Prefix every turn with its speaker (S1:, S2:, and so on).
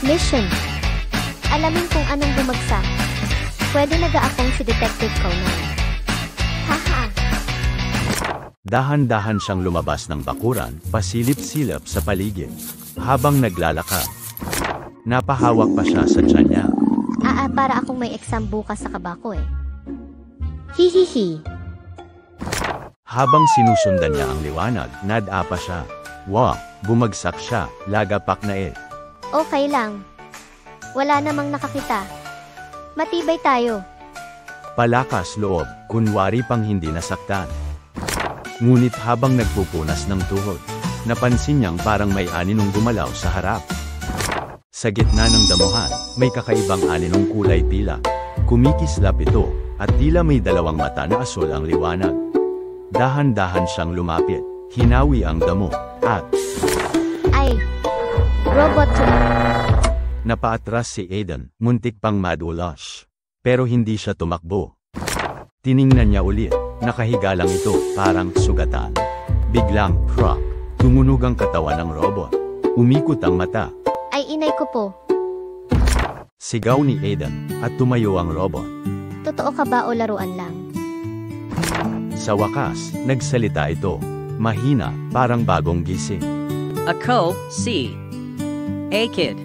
S1: Mission. Alamin kung anong bumagsak. Pwede nag-aakong si Detective Conan. Haha.
S2: Dahan-dahan siyang lumabas ng bakuran, pasilip-silip sa paligid. Habang naglalakad, napahawak pa siya sa tiyan niya.
S1: Para akong may exam bukas sa kabako eh. Hihihi.
S2: Habang sinusundan niya ang liwanag, nadapa siya. Wow, bumagsak siya, lagapak na eh.
S1: Okay lang. Wala namang nakakita. Matibay tayo.
S2: Palakas loob, kunwari pang hindi nasaktan. Ngunit habang nagpupunas ng tuhod, napansin niyang parang may aninong gumalaw sa harap. Sa gitna ng damuhan, may kakaibang aninong kulay pila. Kumikislap ito, at tila may dalawang mata na asul ang liwanag. Dahan-dahan siyang lumapit, hinawi ang damo, at
S1: Ay! Robot to.
S2: napaatras si Aiden, muntik pang madulas. Pero hindi siya tumakbo. Tiningnan niya ulit, nakahiga lang ito, parang sugatan. Biglang, crack, tumunog ang katawan ng robot. Umikot ang mata.
S1: Ay inay ko po.
S2: Sigaw ni Aiden, at tumayo ang robot.
S1: Totoo ka ba o laruan lang?
S2: Sa wakas, nagsalita ito. Mahina, parang bagong gising.
S3: Ako, si. A kid.